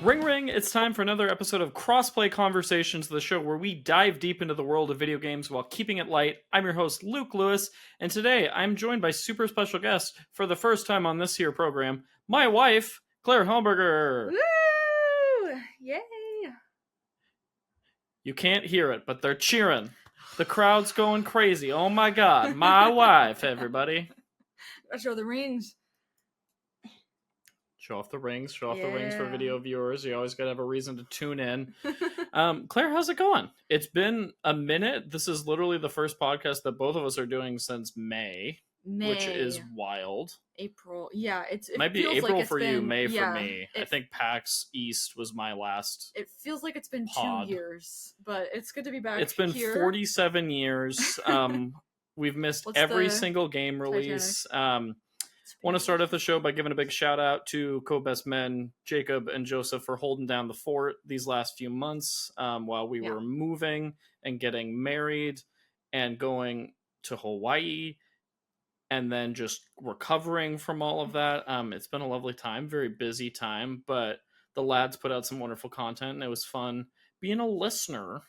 Ring ring, it's time for another episode of Crossplay Conversations, the show where we dive deep into the world of video games while keeping it light. I'm your host, Luke Lewis, and today I'm joined by super special guest for the first time on this here program, my wife, Claire Helmberger. Woo! Yay! You can't hear it, but they're cheering. The crowd's going crazy. Oh my god, my wife, everybody. I show the rings. Show off the rings for Yeah. video viewers. You always gotta have a reason to tune in. Claire, how's it going? It's been a minute. This is literally the first podcast that both of us are doing since May. Which is wild. April. Yeah, it might be feels April like it's for been, you, May for me. I think PAX East was my last. It feels like it's been pod. 2 years, but it's good to be back. It's been here. 47 years. We've missed every single game release. Want to start off the show by giving a big shout out to co-best men Jacob and Joseph for holding down the fort these last few months while we were moving and getting married and going to Hawaii and then just recovering from all of that. It's been a lovely time, very busy time, but the lads put out some wonderful content and it was fun being a listener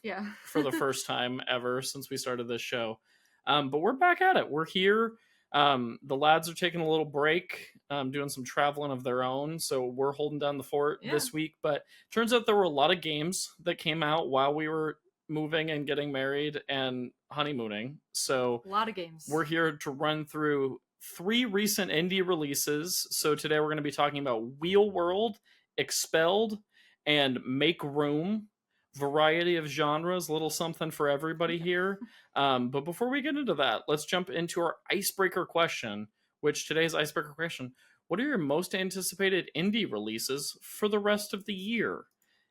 for the first time ever since we started this show. But we're back at it. We're here. The lads are taking a little break, doing some traveling of their own, so we're holding down the fort this week. But turns out there were a lot of games that came out while we were moving and getting married and honeymooning. So a lot of games. We're here to run through 3 recent indie releases. So today we're going to be talking about Wheel World, Expelled, and MakeRoom. Variety of genres, little something for everybody here. But before we get into that, let's jump into our icebreaker question, which today's icebreaker question: what are your most anticipated indie releases for the rest of the year?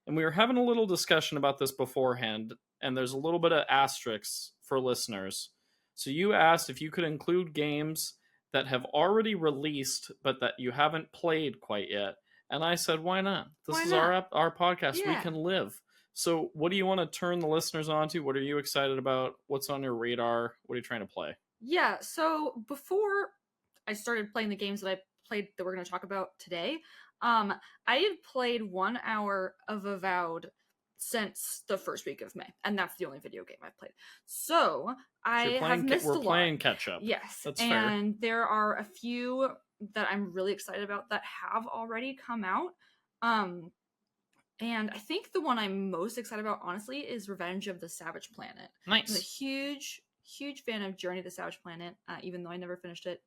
And we were having a little discussion about this beforehand, and there's a little bit of asterisks for listeners. So you asked if you could include games that have already released but that you haven't played quite yet. And I said, why not? This is our podcast. We can live. So what do you want to turn the listeners on to? What are you excited about? What's on your radar? What are you trying to play? Yeah, so before I started playing the games that I played that we're going to talk about today, I had played 1 hour of Avowed since the first week of May, and that's the only video game I've played. So I have missed a lot. We're playing catch up. Yes, that's fair. And there are a few that I'm really excited about that have already come out. And I think the one I'm most excited about, honestly, is Revenge of the Savage Planet. Nice. I'm a huge fan of Journey to the Savage Planet, even though I never finished it.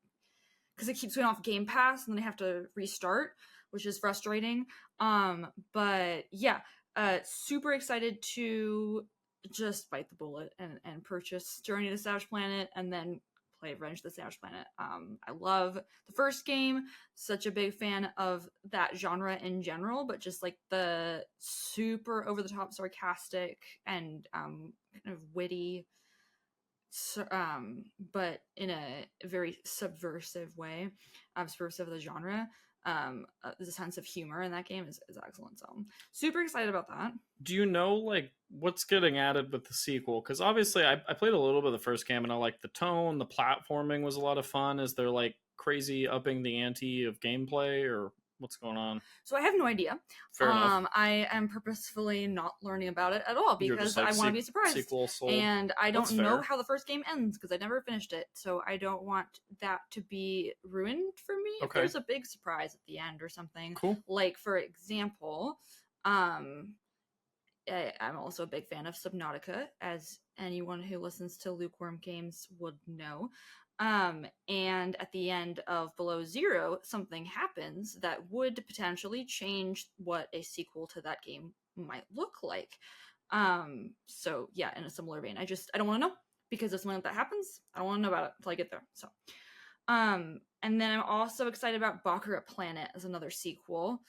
Because it keeps going off Game Pass, and then I have to restart, which is frustrating. But yeah, super excited to just bite the bullet and purchase Journey to the Savage Planet, and then play Revenge of the Savage Planet. I love the first game, such a big fan of that genre in general, but just like the super over the top sarcastic and kind of witty, but in a very subversive way, subversive of the genre. The sense of humor in that game is excellent. So I'm super excited about that. Do you know like what's getting added with the sequel? Because obviously I played a little bit of the first game and I liked the tone. The platforming was a lot of fun. Is there like crazy upping the ante of gameplay, or what's going on? So I have no idea. Fair enough. I am purposefully not learning about it at all because I want to be surprised. And I don't know how the first game ends because I never finished it. So I don't want that to be ruined for me if there's a big surprise at the end or something. Cool. Like, for example, I'm also a big fan of Subnautica, as anyone who listens to Lukewarm Games would know. And at the end of Below Zero, something happens that would potentially change what a sequel to that game might look like. So yeah, in a similar vein, I don't want to know, because if something like that happens, I don't want to know about it until I get there. So, and then I'm also excited about Baccarat Planet as another sequel.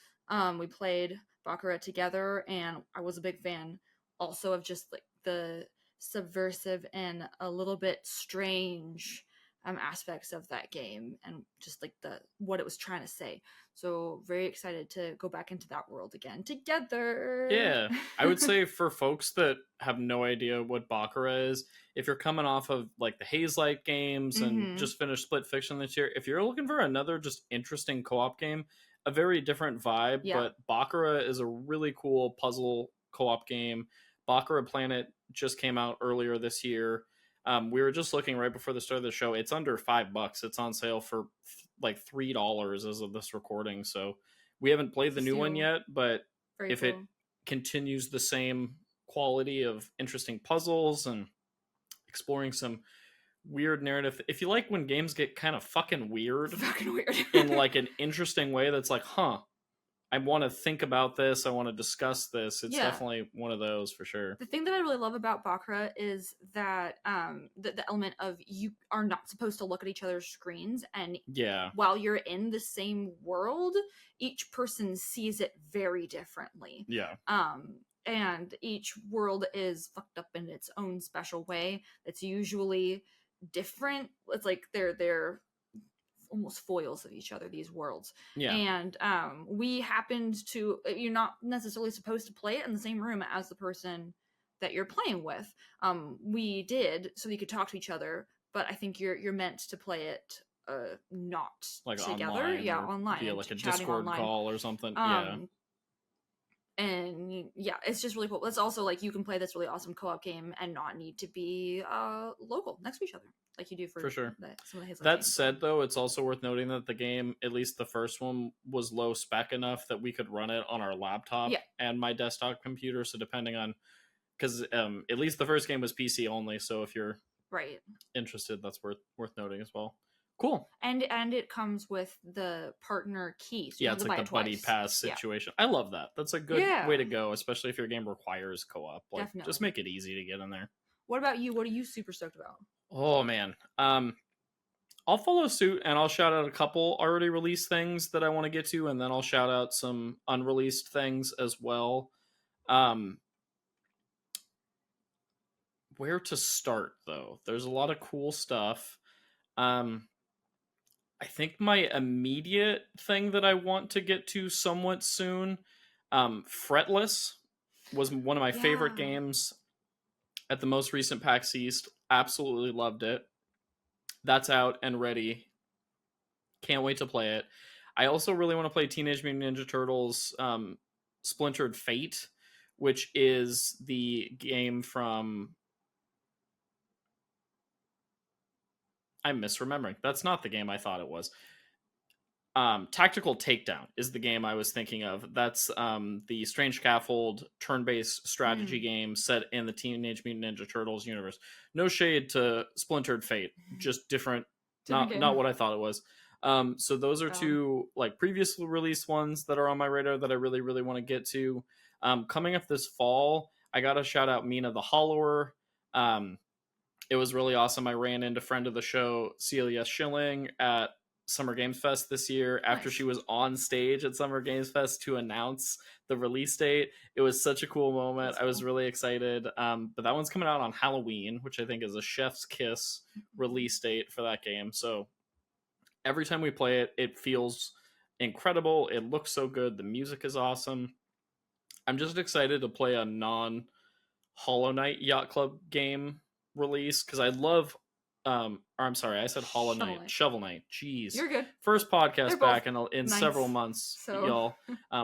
We played Baccarat together, and I was a big fan also of just like the subversive and a little bit strange aspects of that game, and just like what it was trying to say. So very excited to go back into that world again together. Yeah, I would say for folks that have no idea what Baccarat is, if you're coming off of like the Haze Light games and just finished Split Fiction this year, if you're looking for another just interesting co-op game, a very different vibe, Yeah. but Baccarat is a really cool puzzle co-op game. Baccarat Planet just came out earlier this year. We were just looking right before the start of the show. It's under $5. It's on sale for like $3 as of this recording. So we haven't played the new one yet, but if it continues the same quality of interesting puzzles and exploring some weird narrative, if you like when games get kind of fucking weird in like an interesting way that's like, I want to think about this, I want to discuss this, it's definitely one of those for sure. The thing that I really love about Baccarat is that the element of you are not supposed to look at each other's screens, and while you're in the same world, each person sees it very differently. And each world is fucked up in its own special way. It's usually different. It's like they're almost foils of each other, these worlds. And we happened to, you're not necessarily supposed to play it in the same room as the person that you're playing with. We did, so we could talk to each other, but I think you're meant to play it not like together. Online via like a Discord call or something. And it's just really cool. It's also like you can play this really awesome co-op game and not need to be local next to each other like you do for sure. Some of the that said, though, it's also worth noting that the game, at least the first one, was low spec enough that we could run it on our laptop and my desktop computer. So depending on, because at least the first game was PC only. So if you're interested, that's worth noting as well. Cool. And it comes with the partner key. So it's like the buddy pass situation. I love that. That's a good way to go, especially if your game requires co-op. Like, just make it easy to get in there. What about you? What are you super stoked about? Oh, man. I'll follow suit, and I'll shout out a couple already released things that I want to get to, and then I'll shout out some unreleased things as well. Where to start, though? There's a lot of cool stuff. I think my immediate thing that I want to get to somewhat soon, Fretless was one of my favorite games at the most recent PAX East. Absolutely loved it. That's out and ready. Can't wait to play it. I also really want to play Teenage Mutant Ninja Turtles Splintered Fate, which is the game from... I'm misremembering. That's not the game I thought it was. Tactical Takedown is the game I was thinking of. That's the Strange Scaffold turn-based strategy game set in the Teenage Mutant Ninja Turtles universe. No shade to Splintered Fate, just different. Not what I thought it was. So those are two like previously released ones that are on my radar that I really, really want to get to. Coming up this fall, I gotta shout out Mina the Hollower. It was really awesome. I ran into friend of the show, Celia Schilling, at Summer Games Fest this year after she was on stage at Summer Games Fest to announce the release date. It was such a cool moment. I was really excited. But that one's coming out on Halloween, which I think is a chef's kiss release date for that game. So every time we play it, it feels incredible. It looks so good. The music is awesome. I'm just excited to play a non-Hollow Knight Yacht Club game release because I love I'm sorry, I said Hollow Knight. Shovel Knight. Jeez. You're good. First podcast back in several months, so... y'all.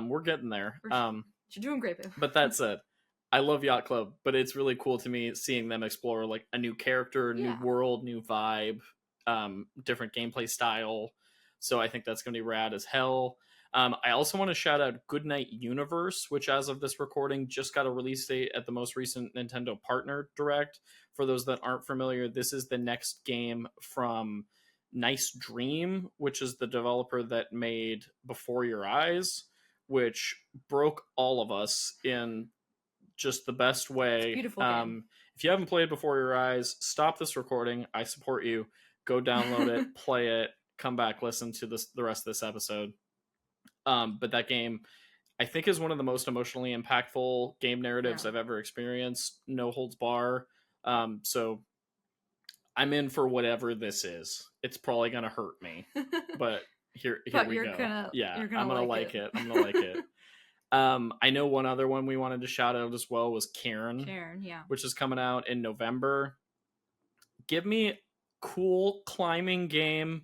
We're getting there. You're doing great, babe. But that said, I love Yacht Club, but it's really cool to me seeing them explore like a new character, new world, new vibe, different gameplay style. So I think that's going to be rad as hell. I also want to shout out Goodnight Universe, which as of this recording just got a release date at the most recent Nintendo Partner Direct. For those that aren't familiar, this is the next game from Nice Dream, which is the developer that made Before Your Eyes, which broke all of us in just the best way. It's a beautiful game. If you haven't played Before Your Eyes, stop this recording. I support you. Go download it, play it, come back, listen to the rest of this episode. But that game, I think, is one of the most emotionally impactful game narratives I've ever experienced. No holds bar. So I'm in for whatever this is. It's probably going to hurt me. But here we go. I'm going to like it. I'm going to like it. I know one other one we wanted to shout out as well was Karen, which is coming out in November. Give me a cool climbing game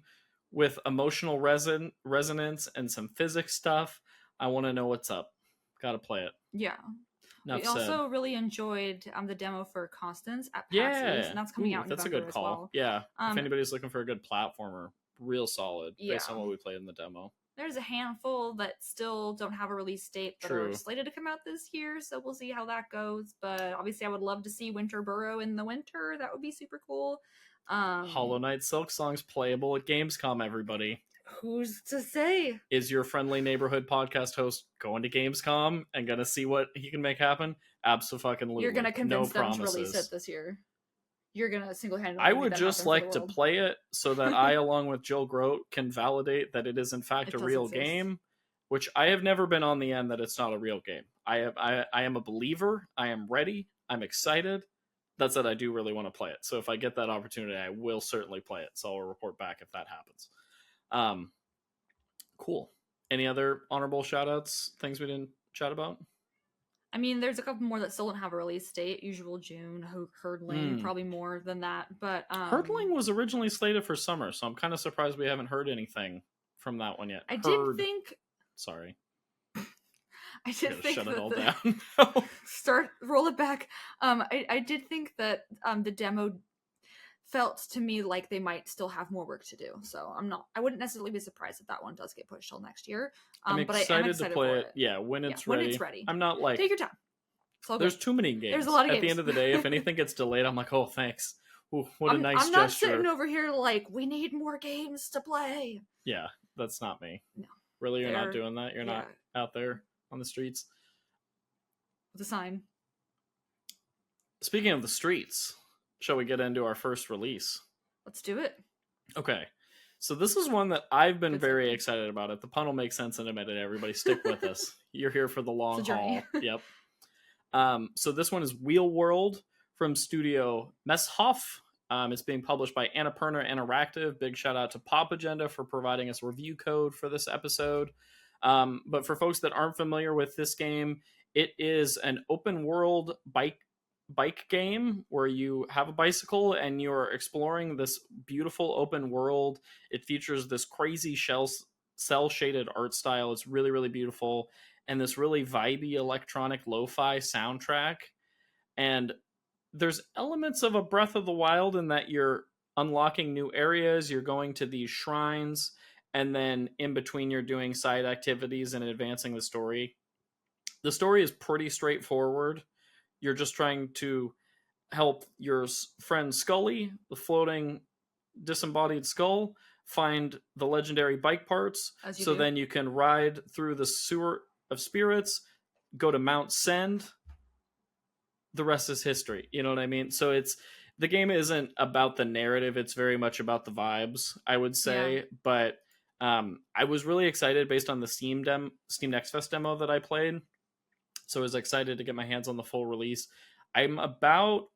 with emotional resonance and some physics stuff. I want to know what's up. Gotta play it. Yeah. Enough we said. also really enjoyed the demo for Constance at PAX Yeah, and that's coming out in that's November a good call. as well. Yeah, if anybody's looking for a good platformer, real solid based on what we played in the demo. There's a handful that still don't have a release date that are slated to come out this year, so we'll see how that goes. But obviously, I would love to see Winter Burrow in the winter. That would be super cool. Hollow Knight Silk Song's playable at Gamescom, everybody. Who's to say? Is your friendly neighborhood podcast host going to Gamescom and gonna see what he can make happen? Absolutely. You're gonna convince them to release it this year. You're gonna single-handedly. I would just like to play it so that I, along with Jill Grote, can validate that it is in fact a real game, which I have never been on the end that it's not a real game. I am a believer. I am ready. I'm excited. That's it. I do really want to play it. So if I get that opportunity, I will certainly play it. So I'll report back if that happens. Cool. Any other honorable shout-outs? Things we didn't chat about? I mean, there's a couple more that still don't have a release date. Usual June, Herdling, probably more than that. But Herdling was originally slated for summer, so I'm kind of surprised we haven't heard anything from that one yet. Sorry. I did think shut it all down. Roll it back. I did think that the demo felt to me like they might still have more work to do. So I wouldn't necessarily be surprised if that one does get pushed till next year. I'm excited to play it. Yeah, when it's ready. I'm not like... Take your time. There's too many games. There's a lot of games. At the end of the day, if anything gets delayed, I'm like, oh, thanks. Ooh, what a nice gesture. I'm not sitting over here like, we need more games to play. Yeah, that's not me. No. Really, you're not doing that? You're not out there on the streets? With a sign. Speaking of the streets... Shall we get into our first release? Let's do it. Okay. So this is one that I've been very excited about. If the pun will make sense in a minute, everybody stick with us. You're here for the long haul. Yep. So this one is Wheel World from studio Messhof. It's being published by Annapurna Interactive. Big shout out to Popagenda for providing us review code for this episode. But for folks that aren't familiar with this game, it is an open world bike game where you have a bicycle and you're exploring this beautiful open world. It features this crazy cell shaded art style. It's really, really beautiful, and this really vibey electronic lo-fi soundtrack. And there's elements of a Breath of the Wild in that you're unlocking new areas, you're going to these shrines, and then in between you're doing side activities and advancing the story. The story is pretty straightforward. You're just trying to help your friend Scully, the floating disembodied skull, find the legendary bike parts. Then you can ride through the sewer of spirits, go to Mount Send. The rest is history. You know what I mean? So the game isn't about the narrative. It's very much about the vibes, I would say. Yeah. But I was really excited based on the Steam Next Fest demo that I played. So I was excited to get my hands on the full release. I'm about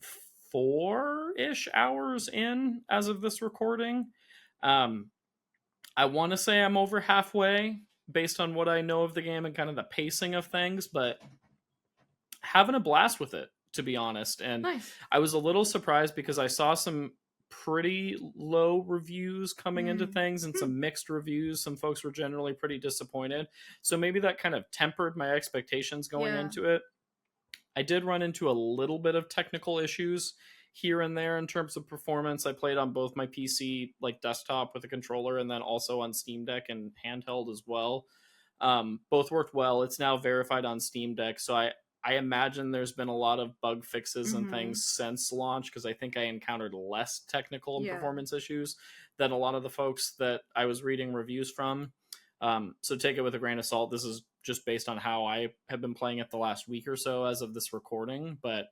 4-ish hours in as of this recording. I want to say I'm over halfway based on what I know of the game and kind of the pacing of things, but having a blast with it, to be honest. And nice. I was a little surprised because I saw some pretty low reviews coming into things and some mixed reviews. Some folks were generally pretty disappointed. So maybe that kind of tempered my expectations going into it. I did run into a little bit of technical issues here and there in terms of performance. I played on both my PC, like desktop with a controller, and then also on Steam Deck and handheld as well. Both worked well. It's now verified on Steam Deck. So I imagine there's been a lot of bug fixes and things since launch, because I think I encountered less technical and performance issues than a lot of the folks that I was reading reviews from. So take it with a grain of salt. This is just based on how I have been playing it the last week or so as of this recording, but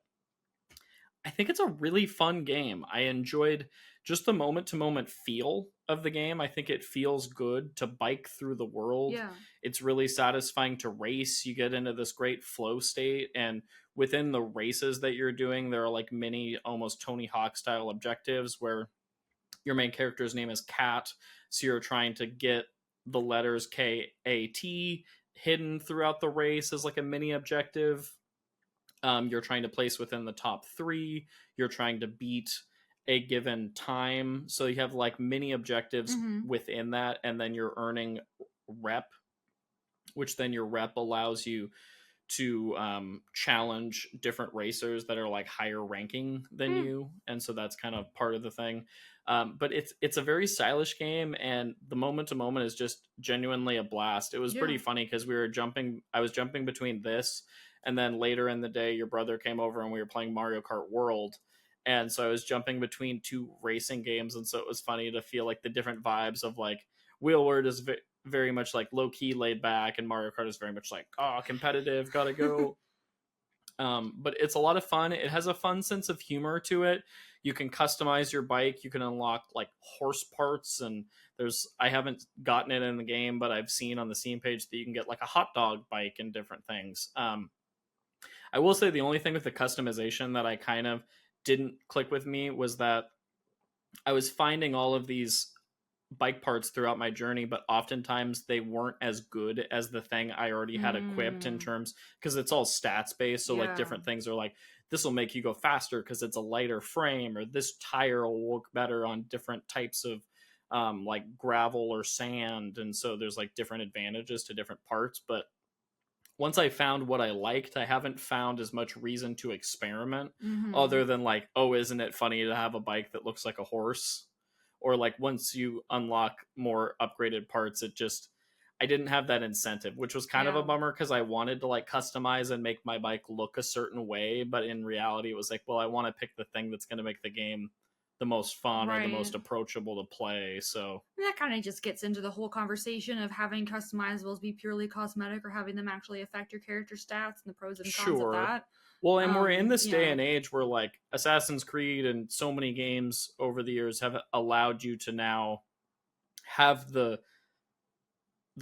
I think it's a really fun game. I enjoyed just the moment-to-moment feel of the game. I think it feels good to bike through the world. Yeah. It's really satisfying to race. You get into this great flow state, and within the races that you're doing, there are like mini, almost Tony Hawk style objectives where your main character's name is Kat, so you're trying to get the letters K-A-T hidden throughout the race as like a mini objective. You're trying to place within the top 3. You're trying to beat a given time. So you have like mini objectives within that, and then you're earning rep, which then your rep allows you to challenge different racers that are like higher ranking than you, and so that's kind of part of the thing. But it's a very stylish game, and the moment to moment is just genuinely a blast. It was pretty funny because I was jumping between this, and then later in the day your brother came over and we were playing Mario Kart World, and so I was jumping between two racing games, and so it was funny to feel like the different vibes of like Wheelward is very much like low key, laid back, and Mario Kart is very much like, oh, competitive, gotta go. But it's a lot of fun. It has a fun sense of humor to it. You can customize your bike. You can unlock like horse parts, and I haven't gotten it in the game, but I've seen on the Steam page that you can get like a hot dog bike and different things. I will say the only thing with the customization that I kind of didn't click with me was that I was finding all of these bike parts throughout my journey, but oftentimes they weren't as good as the thing I already had equipped, in terms, because it's all stats based. So like different things are like, this will make you go faster because it's a lighter frame, or this tire will work better on different types of like gravel or sand. And so there's like different advantages to different parts. But once I found what I liked, I haven't found as much reason to experiment, other than like, oh, isn't it funny to have a bike that looks like a horse? Or like once you unlock more upgraded parts, I didn't have that incentive, which was kind of a bummer, because I wanted to like customize and make my bike look a certain way, but in reality it was like, well, I want to pick the thing that's going to make the game the most fun or the most approachable to play. So that kind of just gets into the whole conversation of having customizables be purely cosmetic or having them actually affect your character stats, and the pros and cons of that. Well, and we're in this day and age where like Assassin's Creed and so many games over the years have allowed you to now have the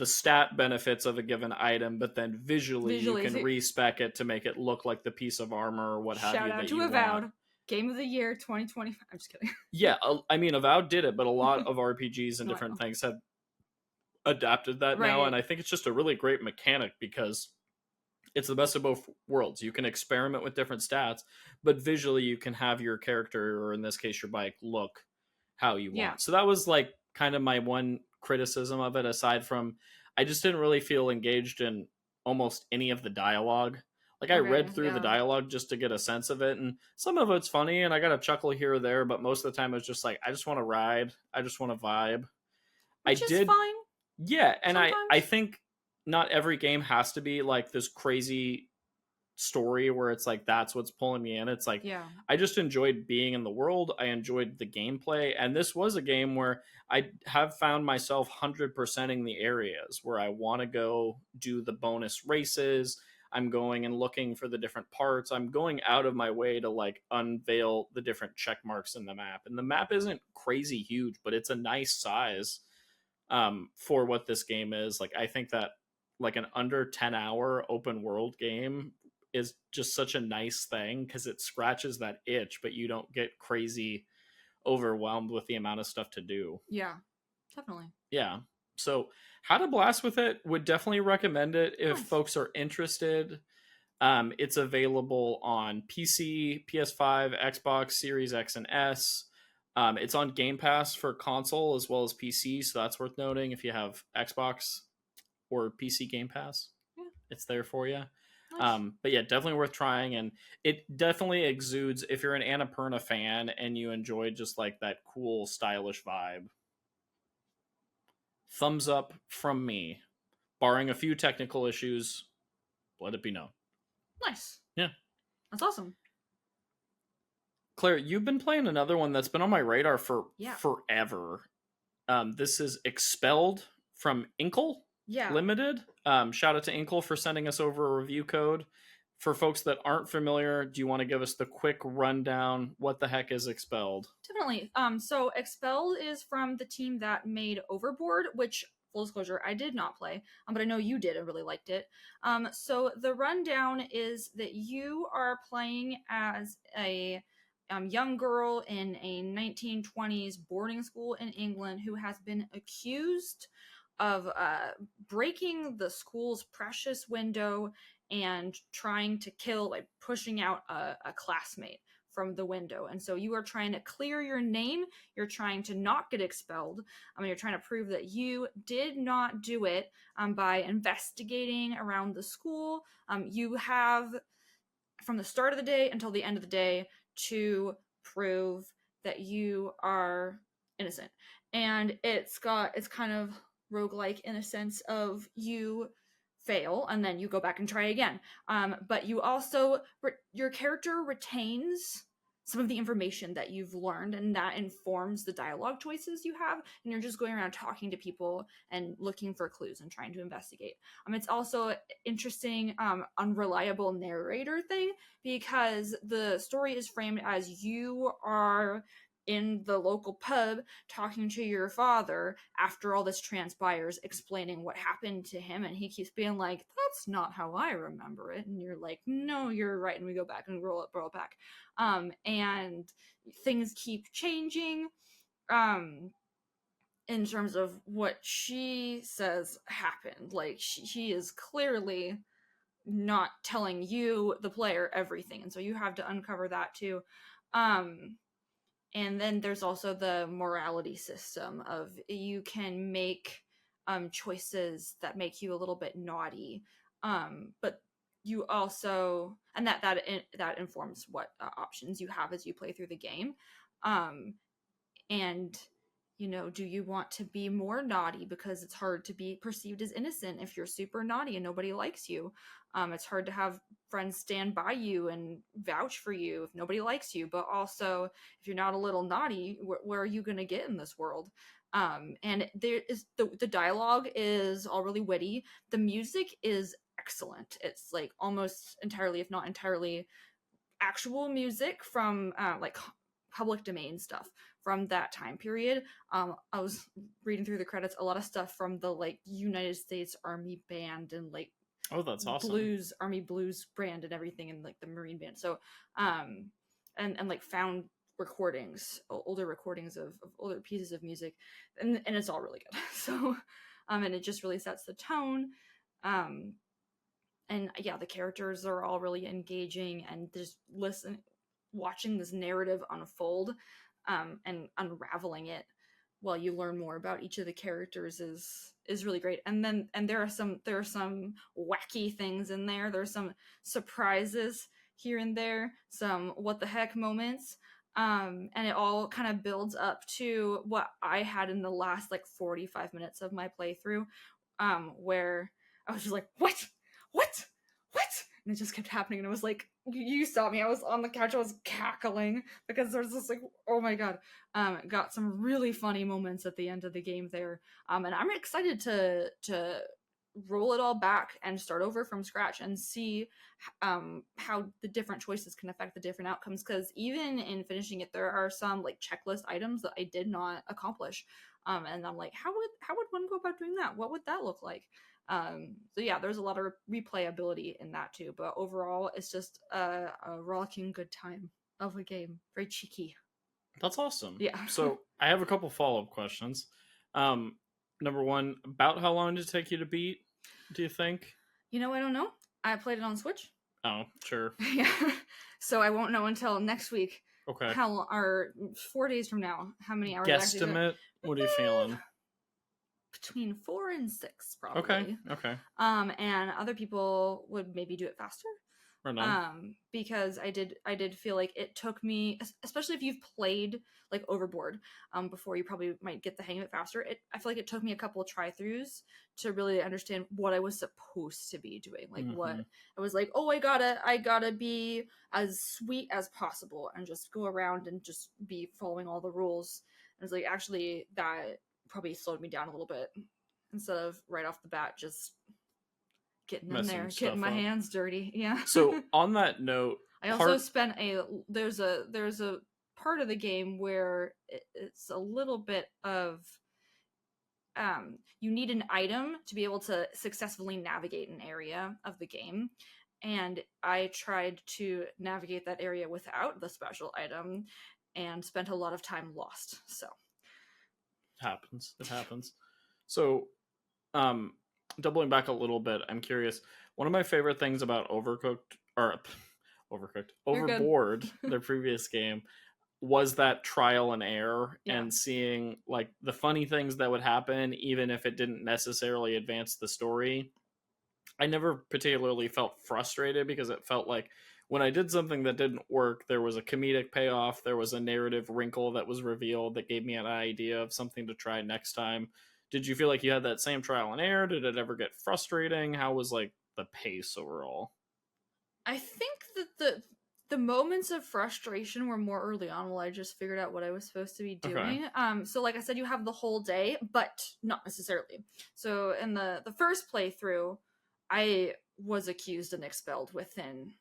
stat benefits of a given item, but then visually you can respec it to make it look like the piece of armor or what have you. Shout out to Avowed. Game of the Year 2020. I'm just kidding. Yeah, I mean, Avowed did it, but a lot of RPGs and different things have adapted that now, and I think it's just a really great mechanic because it's the best of both worlds. You can experiment with different stats, but visually you can have your character, or in this case your bike, look how you want. So that was like kind of my one criticism of it, aside from I just didn't really feel engaged in almost any of the dialogue. Like I read through the dialogue just to get a sense of it, and some of it's funny and I got a chuckle here or there, but most of the time it was just like, I just want to ride, I just want to vibe. Which is fine. Yeah, and I think not every game has to be like this crazy story where it's like that's what's pulling me in. It's like, I just enjoyed being in the world. I enjoyed the gameplay, and this was a game where I have found myself 100%ing the areas where I want to go do the bonus races. I'm going and looking for the different parts. I'm going out of my way to like unveil the different check marks in the map, and the map isn't crazy huge, but it's a nice size for what this game is. Like I think that like an under 10-hour open world game is just such a nice thing, because it scratches that itch, but you don't get crazy overwhelmed with the amount of stuff to do. Yeah, definitely. Yeah. So how to blast with it, would definitely recommend it if folks are interested. It's available on PC, PS5, Xbox Series X and S. It's on Game Pass for console as well as PC, so that's worth noting. If you have Xbox or PC Game Pass, it's there for you. Nice. But yeah, definitely worth trying, and it definitely exudes, if you're an Annapurna fan and you enjoy just like that cool stylish vibe, thumbs up from me, barring a few technical issues, let it be known. Nice. Yeah, that's awesome. Claire, you've been playing another one that's been on my radar for forever. This is Expelled from Inkle Limited. Shout out to Inkle for sending us over a review code. For folks that aren't familiar, do you want to give us the quick rundown? What the heck is Expelled? Definitely. So Expelled is from the team that made Overboard, which, full disclosure, I did not play, but I know you did and really liked it. So the rundown is that you are playing as a young girl in a 1920s boarding school in England who has been accused of breaking the school's precious window and trying to kill, like pushing out a classmate from the window. And so you are trying to clear your name. You're trying to not get expelled. You're trying to prove that you did not do it by investigating around the school. You have from the start of the day until the end of the day to prove that you are innocent. And it's kind of roguelike in a sense of you fail and then you go back and try again. But you also your character retains some of the information that you've learned, and that informs the dialogue choices you have, and you're just going around talking to people and looking for clues and trying to investigate. It's also interesting unreliable narrator thing, because the story is framed as you are in the local pub talking to your father after all this transpires, explaining what happened to him, and he keeps being like, that's not how I remember it, and you're like, no, you're right, and we go back and roll it back. And things keep changing in terms of what she says happened. Like, she is clearly not telling you, the player, everything, and so you have to uncover that too. And then there's also the morality system of you can make choices that make you a little bit naughty, but you also, and that informs what options you have as you play through the game. And do you want to be more naughty because it's hard to be perceived as innocent if you're super naughty and nobody likes you? It's hard to have friends stand by you and vouch for you if nobody likes you. But also, if you're not a little naughty, where are you going to get in this world? And there is the dialogue is all really witty. The music is excellent. It's like almost entirely, if not entirely, actual music from like public domain stuff from that time period. I was reading through the credits, a lot of stuff from the like United States Army Band and like that's awesome, Army blues brand and everything, and like the Marine Band. So and like found recordings, older recordings of older pieces of music, and it's all really good. So and it just really sets the tone. And yeah, the characters are all really engaging, and just watching this narrative unfold and unraveling it while you learn more about each of the characters is really great. And there are some wacky things in there. There's some surprises here and there, some what the heck moments, and it all kind of builds up to what I had in the last like 45 minutes of my playthrough, where I was just like, what, and it just kept happening, and it was like, you saw me, I was on the couch, I was cackling because there's this like, oh my god. Got some really funny moments at the end of the game there, and I'm excited to roll it all back and start over from scratch and see how the different choices can affect the different outcomes, because even in finishing it, there are some like checklist items that I did not accomplish, and I'm like, how would one go about doing that? What would that look like? So yeah, there's a lot of replayability in that too, but overall it's just a rocking good time of a game. Very cheeky. That's awesome. Yeah. So I have a couple follow-up questions. Number one, about how long did it take you to beat, do you think? I don't know. I played it on Switch. Oh, sure. Yeah. So I won't know until next week. Okay. Or 4 days from now, how many hours guesstimate? What are you feeling? Between 4 and 6, probably. Okay. And other people would maybe do it faster. Right on. Because I did feel like it took me, especially if you've played like Overboard before, you probably might get the hang of it faster. I feel like it took me a couple of try-throughs to really understand what I was supposed to be doing. Like what I was like, oh, I gotta be as sweet as possible and just go around and just be following all the rules. And it's like, actually, that probably slowed me down a little bit, instead of right off the bat just getting in there, getting my hands dirty. Yeah. So on that note, I also spent there's a part of the game where it's a little bit of you need an item to be able to successfully navigate an area of the game, and I tried to navigate that area without the special item and spent a lot of time lost. So it happens. So doubling back a little bit, I'm curious, one of my favorite things about Overboard, their previous game, was that trial and error and seeing like the funny things that would happen, even if it didn't necessarily advance the story. I never particularly felt frustrated because it felt like when I did something that didn't work, there was a comedic payoff, there was a narrative wrinkle that was revealed that gave me an idea of something to try next time. Did you feel like you had that same trial and error? Did it ever get frustrating? How was like the pace overall? I think that the moments of frustration were more early on while I just figured out what I was supposed to be doing. Okay. So like I said, you have the whole day, but not necessarily. So in the first playthrough, I was accused and expelled within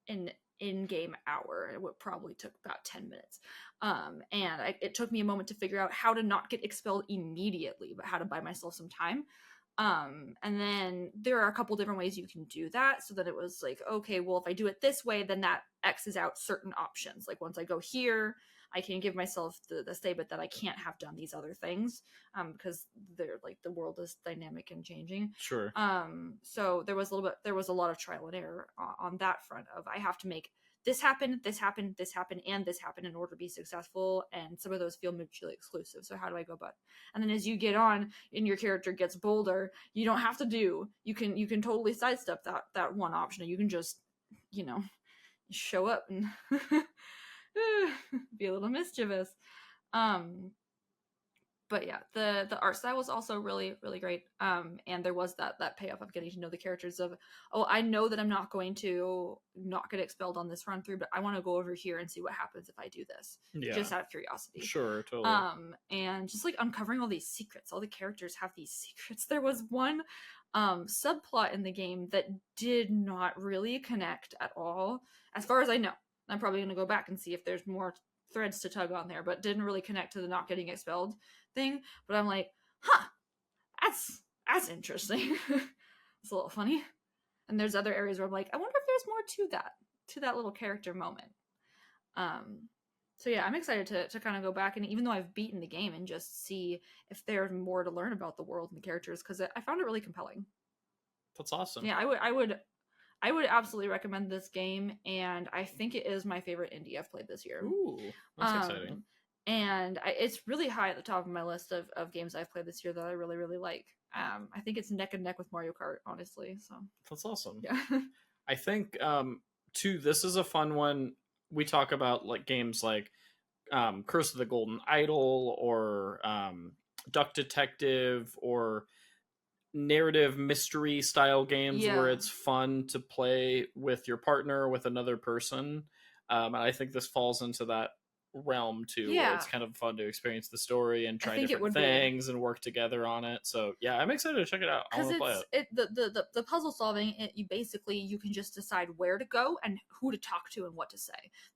an in-game hour. It probably took about 10 minutes. It took me a moment to figure out how to not get expelled immediately, but how to buy myself some time. And then there are a couple different ways you can do that, so that it was like, okay, well, if I do it this way, then that X's out certain options. Like once I go here, I can give myself the statement that I can't have done these other things, because they're like the world is dynamic and changing. Sure. So there was a lot of trial and error on that front of I have to make this happen, this happen, this happen, and this happen in order to be successful, and some of those feel mutually exclusive. So how do I go about it? And then as you get on and your character gets bolder, you don't have to you can totally sidestep that one option, and you can just, show up and be a little mischievous. But yeah, the art style was also really, really great. And there was that payoff of getting to know the characters of, oh, I know that I'm not going to not get expelled on this run through, but I want to go over here and see what happens if I do this. Yeah. Just out of curiosity. Sure, totally. And just like uncovering all these secrets. All the characters have these secrets. There was one subplot in the game that did not really connect at all, as far as I know. I'm probably going to go back and see if there's more threads to tug on there, but didn't really connect to the not getting expelled thing. But I'm like, that's interesting. It's a little funny. And there's other areas where I'm like, I wonder if there's more to that little character moment. So yeah, I'm excited to kind of go back, and even though I've beaten the game, and just see if there's more to learn about the world and the characters, because I found it really compelling. That's awesome. Yeah, I would absolutely recommend this game, and I think it is my favorite indie I've played this year. Ooh, that's exciting. And it's really high at the top of my list of games I've played this year that I really, really like. I think it's neck and neck with Mario Kart, honestly. So that's awesome. Yeah. I think too, this is a fun one. We talk about like games like Curse of the Golden Idol, or Duck Detective, or narrative mystery style games where it's fun to play with your partner, with another person. And I think this falls into that realm too. Yeah. Where it's kind of fun to experience the story and try different things and work together on it. So yeah, I'm excited to check it out. I want to play it. The puzzle solving, you can just decide where to go and who to talk to and what to say.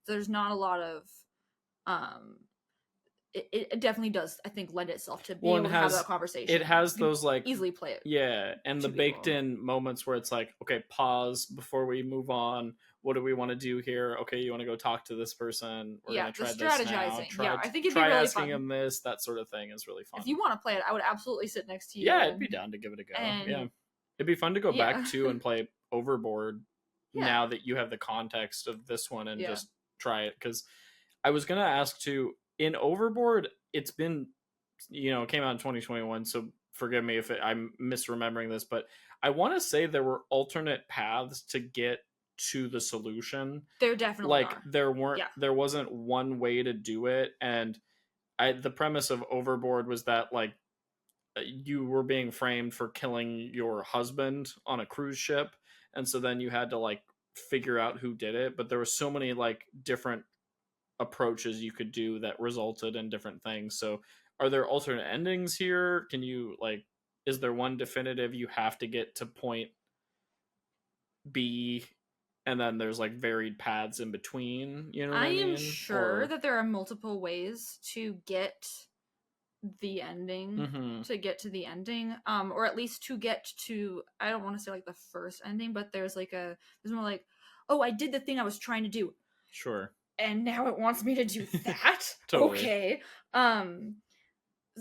There's not a lot of it definitely does, I think, lend itself to being able to have that conversation. It has those like easily play it. Yeah, and the baked in moments where it's like, okay, pause before we move on. What do we want to do here? Okay, you want to go talk to this person? We're gonna try this now. I think it'd be really asking fun. Him this, that sort of thing is really fun. If you want to play it, I would absolutely sit next to you. Yeah, I'd be down to give it a go. Yeah, it'd be fun to go back to and play Overboard now that you have the context of this one and just try it. Because I was gonna ask too, in Overboard, it's been, it came out in 2021, so forgive me if I'm misremembering this, but I want to say there were alternate paths to get to the solution. There definitely are. There wasn't one way to do it, and the premise of Overboard was that like you were being framed for killing your husband on a cruise ship, and so then you had to like figure out who did it, but there were so many like different approaches you could do that resulted in different things. So are there alternate endings here? Can you is there one definitive you have to get to point B and then there's like varied paths in between? You know what I mean? am sure that there are multiple ways to get the ending, to get to the ending, or at least to get to, I don't want to say like the first ending, but there's more like, oh, I did the thing I was trying to do. Sure. And now it wants me to do that. Totally. Okay.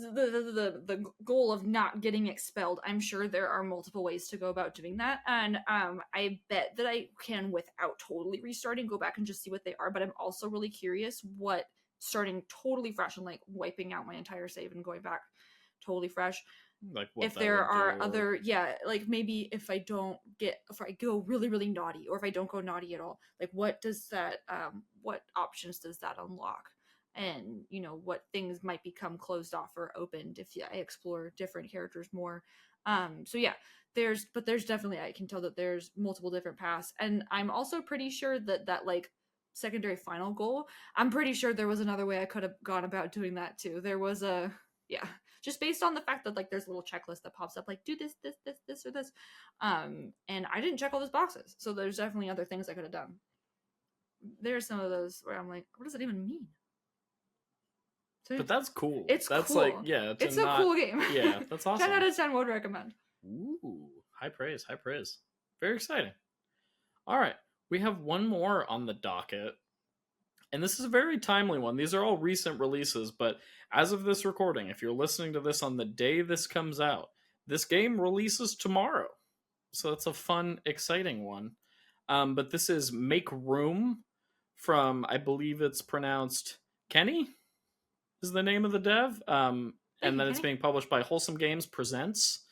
the goal of not getting expelled. I'm sure there are multiple ways to go about doing that, and I bet that I can, without totally restarting, go back and just see what they are. But I'm also really curious what starting totally fresh and like wiping out my entire save and going back totally fresh, like what if there are do, other like maybe if I go really really naughty, or if I don't go naughty at all, like what does that what options does that unlock, and you know what things might become closed off or opened if I explore different characters more. So yeah, there's definitely, I can tell that there's multiple different paths, and I'm also pretty sure that like secondary final goal, I'm pretty sure there was another way I could have gone about doing that too. There was a, yeah, just based on the fact that like there's a little checklist that pops up like do this or this, and I didn't check all those boxes, so there's definitely other things I could have done. There's some of those where I'm like, what does it even mean? So, but that's cool. That's cool. Like, yeah, it's a cool game. Yeah, that's awesome. 10 out of 10 would recommend. Ooh, high praise. Very exciting. All right, we have one more on the docket, and this is a very timely one. These are all recent releases, but as of this recording, if you're listening to this on the day this comes out, this game releases tomorrow. So that's a fun, exciting one. But this is MakeRoom from, I believe it's pronounced Keeney is the name of the dev. And then it's being published by Wholesome Games Presents.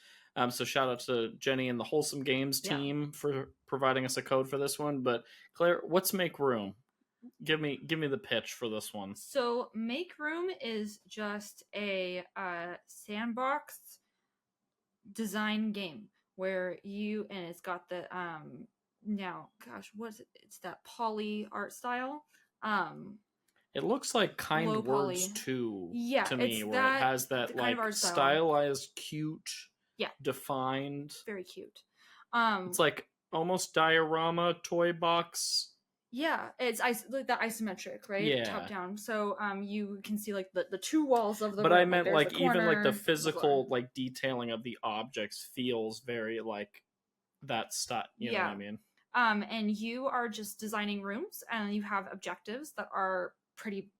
So shout out to Jenny and the Wholesome Games team for providing us a code for this one. But Claire, what's MakeRoom? Give me the pitch for this one. So MakeRoom is just a sandbox design game where and it's got the now gosh, what is it? It's that poly art style. It looks like Kind Words 2 to me, where it has that like stylized, cute, defined, very cute. It's like almost diorama toy box. Yeah, it's like that isometric, right? Yeah, top down. So you can see like the two walls of the but room. I meant like even like the physical like detailing of the objects feels very like that style. You know what I mean? And you are just designing rooms, and you have objectives that are pretty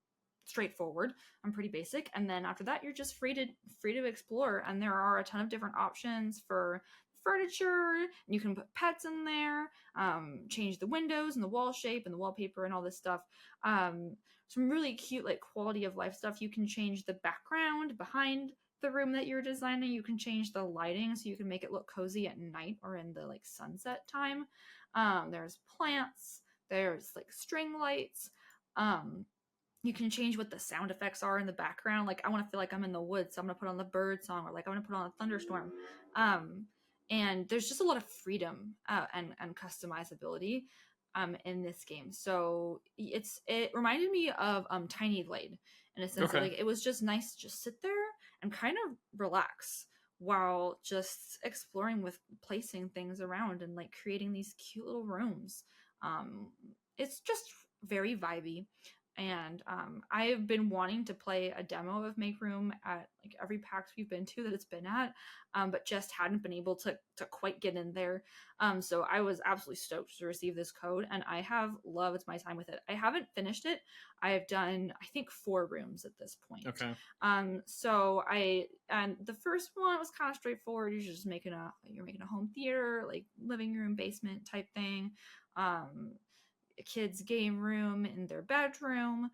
straightforward and pretty basic, and then after that you're just free to explore, and there are a ton of different options for furniture, and you can put pets in there, change the windows and the wall shape and the wallpaper and all this stuff. Some really cute like quality of life stuff. You can change the background behind the room that you're designing. You can change the lighting so you can make it look cozy at night or in the like sunset time. There's plants, there's like string lights. You can change what the sound effects are in the background. Like I want to feel like I'm in the woods, so I'm gonna put on the bird song, or like I want to put on a thunderstorm. And there's just a lot of freedom and customizability in this game. So it reminded me of Tiny Glade in a sense. Like it was just nice to just sit there and kind of relax while just exploring with placing things around and like creating these cute little rooms. It's just very vibey. And I've been wanting to play a demo of MakeRoom at like every PAX we've been to that it's been at, but just hadn't been able to quite get in there. So I was absolutely stoked to receive this code, and I have loved my time with it. I haven't finished it. I have done, I think, 4 rooms at this point. Okay. So and the first one was kind of straightforward. You're just making a home theater, like living room, basement type thing. A kid's game room in their bedroom,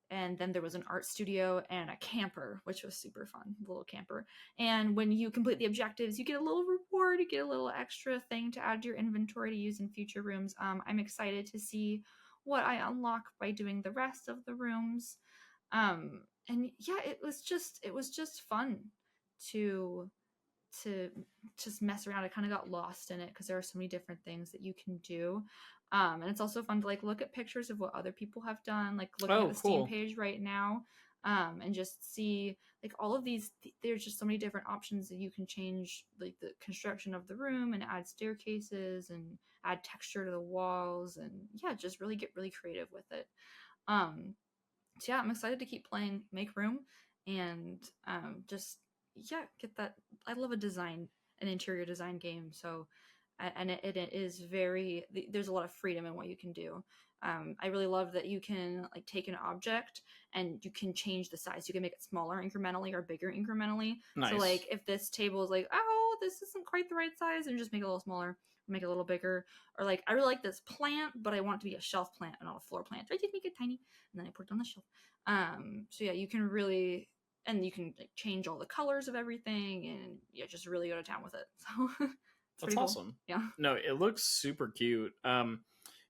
and then there was an art studio and a camper, which was super fun, a little camper. And when you complete the objectives, you get a little reward, you get a little extra thing to add to your inventory to use in future rooms. I'm excited to see what I unlock by doing the rest of the rooms. And yeah, it was just fun to just mess around. I kind of got lost in it because there are so many different things that you can do, and it's also fun to like look at pictures of what other people have done, like looking at the Steam page right now, and just see like all of these there's just so many different options that you can change, like the construction of the room and add staircases and add texture to the walls, and yeah, just really get really creative with it. So yeah, I'm excited to keep playing MakeRoom and just get that. I love an interior design game, so and it is very, there's a lot of freedom in what you can do. I really love that you can like take an object and you can change the size. You can make it smaller incrementally or bigger incrementally. Nice. So like if this table is like, oh, this isn't quite the right size, and just make it a little smaller, make it a little bigger. Or like, I really like this plant, but I want it to be a shelf plant and not a floor plant. I just make it tiny, and then I put it on the shelf. So yeah, you can really, and you can like change all the colors of everything, and yeah, just really go to town with it. So that's awesome. Cool. Yeah. No, it looks super cute.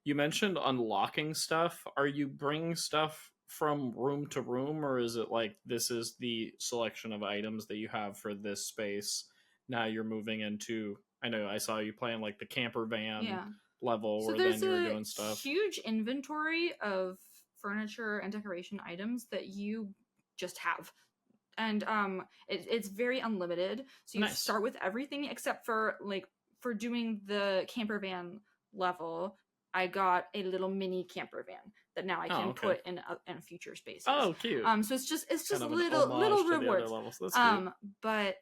You mentioned unlocking stuff. Are you bringing stuff from room to room, or is it like this is the selection of items that you have for this space? Now you're moving into, I know I saw you playing like the camper van level, so where then you were doing stuff. Huge inventory of furniture and decoration items that you just have. And it's very unlimited. So you start with everything except for like for doing the camper van level. I got a little mini camper van that now I can put in future spaces. Oh, cute. So it's just little rewards. That's cute. But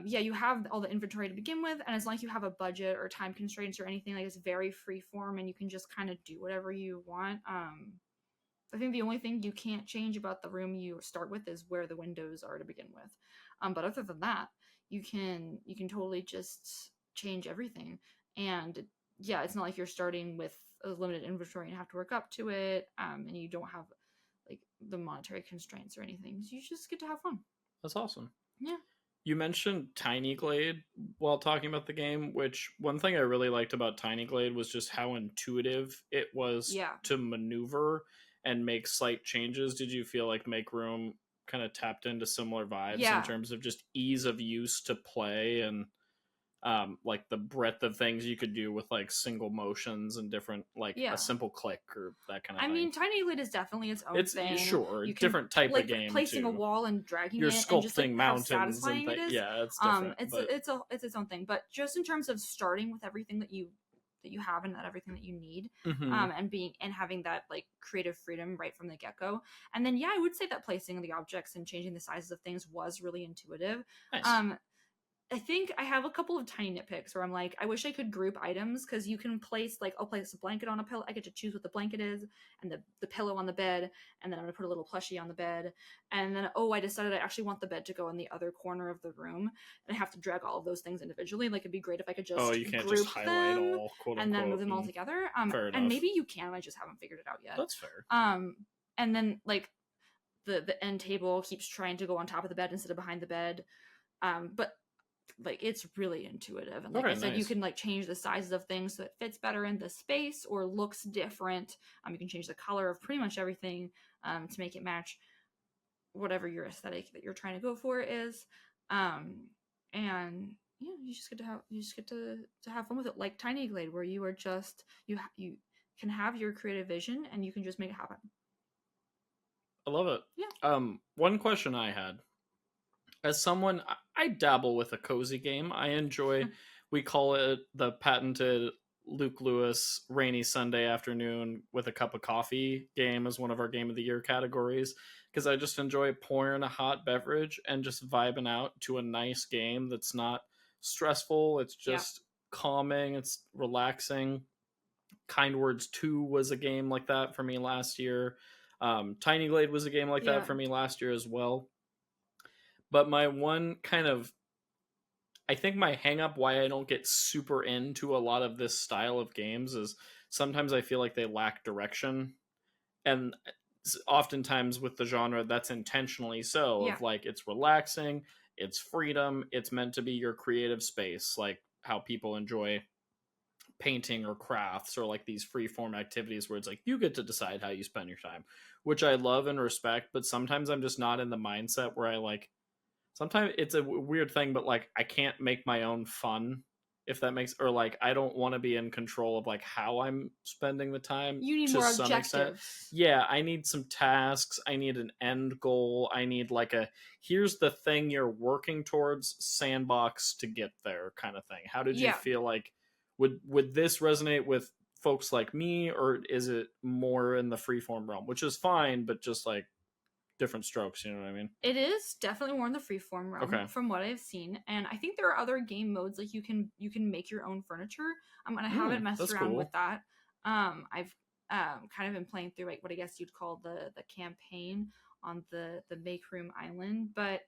yeah, you have all the inventory to begin with, and as long as you have a budget or time constraints or anything, like it's very free form, and you can just kind of do whatever you want. I think the only thing you can't change about the room you start with is where the windows are to begin with. But other than that, you can totally just change everything. And yeah, it's not like you're starting with a limited inventory and have to work up to it, and you don't have like the monetary constraints or anything. So you just get to have fun. That's awesome. Yeah. You mentioned Tiny Glade while talking about the game, which one thing I really liked about Tiny Glade was just how intuitive it was to maneuver and make slight changes. Did you feel like MakeRoom kind of tapped into similar vibes in terms of just ease of use to play and like the breadth of things you could do with like single motions and different like a simple click or that kind of thing? I mean, Tiny Glade is definitely its own thing. Sure, you can, different type of game placing too. A wall and dragging You're it sculpting and just like mountains how satisfying and it is. Yeah, it's different. It's its own thing. But just in terms of starting with everything that you have and everything that you need, and having that like creative freedom right from the get-go. And then I would say that placing the objects and changing the sizes of things was really intuitive. Nice. I think I have a couple of tiny nitpicks where I'm like, I wish I could group items, because you can place like, I'll place a blanket on a pillow. I get to choose what the blanket is, and the pillow on the bed, and then I'm gonna put a little plushie on the bed, and then I decided I actually want the bed to go in the other corner of the room, and I have to drag all of those things individually. Like it'd be great if I could just you can't group just highlight them all, quote and then move them all together. And maybe you can. I just haven't figured it out yet. That's fair. And then like the end table keeps trying to go on top of the bed instead of behind the bed, but like it's really intuitive, and like I said, you can like change the sizes of things so it fits better in the space or looks different. You can change the color of pretty much everything to make it match whatever your aesthetic that you're trying to go for is. And yeah, you just get to have fun with it, like Tiny Glade, where you are just you can have your creative vision and you can just make it happen. I love it. Yeah. One question I had. As someone, I dabble with a cozy game. I enjoy, we call it the patented Luke Lewis rainy Sunday afternoon with a cup of coffee game as one of our game of the year categories, because I just enjoy pouring a hot beverage and just vibing out to a nice game that's not stressful. It's just calming. It's relaxing. Kind Words 2 was a game like that for me last year. Tiny Glade was a game like that for me last year as well. But my one kind of, I think my hang up why I don't get super into a lot of this style of games is sometimes I feel like they lack direction. And oftentimes with the genre, that's intentionally so. Of like, it's relaxing, it's freedom, it's meant to be your creative space, like how people enjoy painting or crafts or like these free form activities where it's like you get to decide how you spend your time, which I love and respect. But sometimes I'm just not in the mindset where I like, sometimes it's a weird thing, but like I can't make my own fun, if that makes, or like I don't want to be in control of like how I'm spending the time. You need more objectives. Yeah, I need some tasks. I need an end goal. I need like here's the thing you're working towards, sandbox to get there kind of thing. How did you feel like would this resonate with folks like me, or is it more in the freeform realm, which is fine, but just like different strokes, you know what I mean? It is definitely more in the freeform realm from what I've seen, and I think there are other game modes like you can make your own furniture. I haven't messed around with that. I've kind of been playing through like what I guess you'd call the campaign on the MakeRoom island, but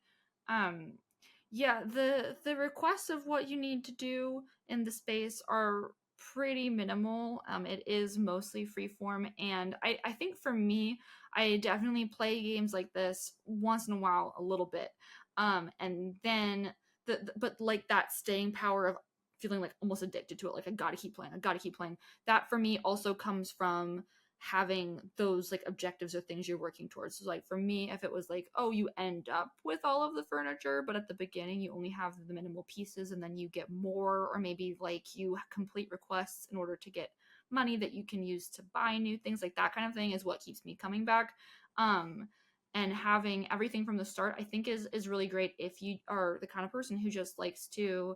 yeah, the requests of what you need to do in the space are pretty minimal. It is mostly freeform, and I think for me, I definitely play games like this once in a while, a little bit, and then but like that staying power of feeling like almost addicted to it, like I gotta keep playing. That for me also comes from having those like objectives or things you're working towards. So like for me, if it was like, oh, you end up with all of the furniture, but at the beginning you only have the minimal pieces and then you get more, or maybe like you complete requests in order to get money that you can use to buy new things, like that kind of thing is what keeps me coming back. And having everything from the start, I think is really great if you are the kind of person who just likes to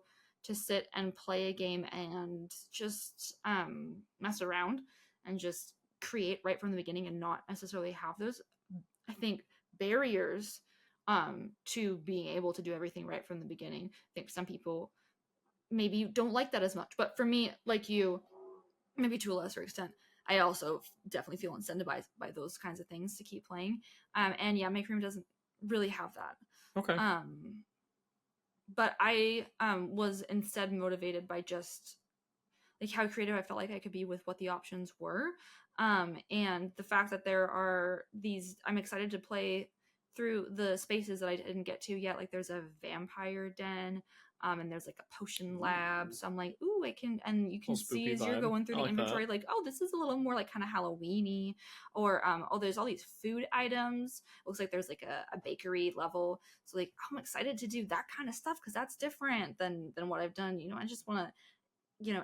sit and play a game and just mess around and just create right from the beginning and not necessarily have those, I think, barriers to being able to do everything right from the beginning. I think some people maybe don't like that as much, but for me, like you, maybe to a lesser extent, I also definitely feel incentivized by those kinds of things to keep playing. And yeah, MakeRoom doesn't really have that. Okay. But I was instead motivated by just like how creative I felt like I could be with what the options were. And the fact that there are these, I'm excited to play through the spaces that I didn't get to yet. Like there's a vampire den, and there's like a potion lab. So I'm like, ooh, I can, and you can see as you're going through the inventory, like, oh, this is a little more like kind of Halloween-y, or oh, there's all these food items. It looks like there's like a bakery level. So like, I'm excited to do that kind of stuff because that's different than what I've done. You know, I just want to,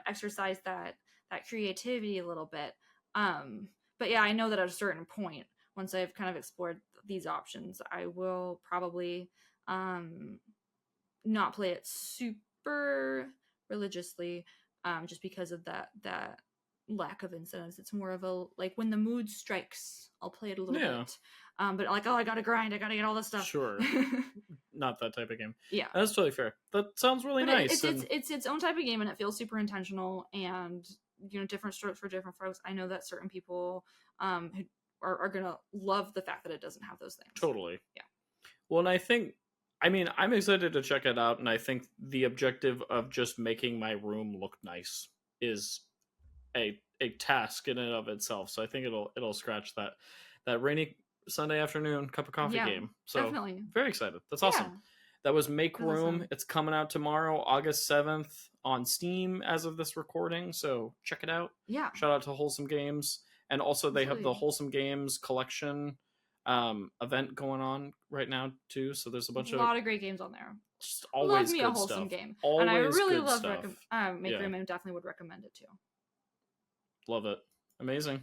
exercise that creativity a little bit. But yeah, I know that at a certain point, once I've kind of explored these options, I will probably not play it super religiously, just because of that lack of incentives. It's more of a like when the mood strikes, I'll play it a little bit. But like, oh, I gotta grind, I gotta get all this stuff. Sure. Not that type of game. Yeah, that's totally fair. That sounds really nice. It's its own type of game, and it feels super intentional, and different strokes for different folks. I know that certain people who are gonna love the fact that it doesn't have those things. Totally. Yeah. Well, and I think, I mean, I'm excited to check it out, and I think the objective of just making my room look nice is a task in and of itself. So I think it'll scratch that rainy Sunday afternoon cup of coffee game. So definitely. Very excited. That's awesome. That was MakeRoom. Awesome. It's coming out tomorrow, August 7th on Steam as of this recording. So check it out. Yeah. Shout out to Wholesome Games. And also they have the Wholesome Games collection event going on right now too. So there's a lot of great games on there. Just always love me a Wholesome game. Always and I really love MakeRoom and definitely would recommend it too. Love it. Amazing.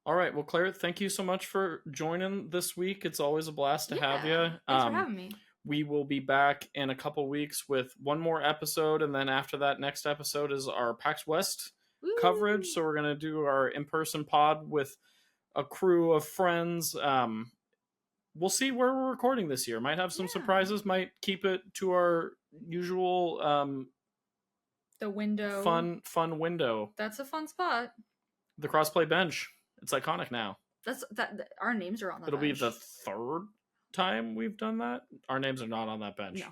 All right. Well, Claire, thank you so much for joining this week. It's always a blast to have you. Thanks for having me. We will be back in a couple weeks with one more episode. And then after that, next episode is our PAX West coverage. So we're going to do our in-person pod with a crew of friends. We'll see where we're recording this year. Might have some surprises. Might keep it to our usual the window. Fun window. That's a fun spot. The crossplay bench. It's iconic now. Our names are on that. It'll bench. Be the third time we've done that. Our names are not on that bench. No.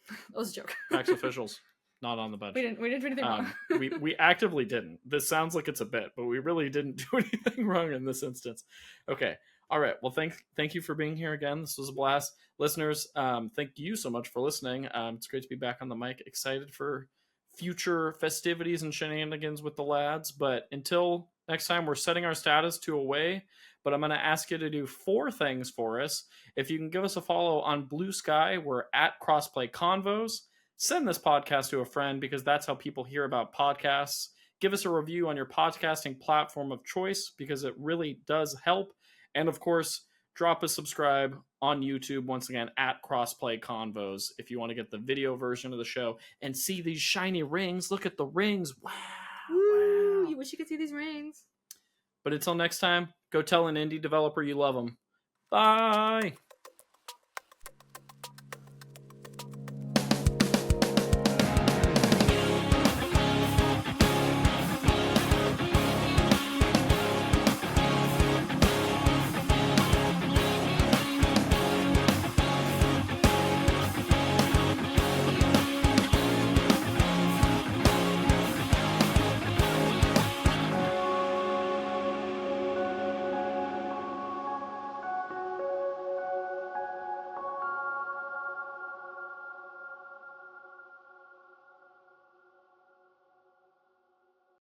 That was a joke. PAX officials not on the bench. We didn't do anything wrong. we actively didn't. This sounds like it's a bit, but we really didn't do anything wrong in this instance. Okay. All right. Well, thank you for being here again. This was a blast. Listeners, thank you so much for listening. It's great to be back on the mic. Excited for future festivities and shenanigans with the lads. But until next time, we're setting our status to away. But I'm going to ask you to do 4 things for us. If you can give us a follow on BlueSky, we're at Crossplay Convos. Send this podcast to a friend because that's how people hear about podcasts. Give us a review on your podcasting platform of choice because it really does help. And of course, drop a subscribe on YouTube, once again, at Crossplay Convos, if you want to get the video version of the show and see these shiny rings. Look at the rings. Wow. Woo, wow. You wish you could see these rings. But until next time, go tell an indie developer you love them. Bye.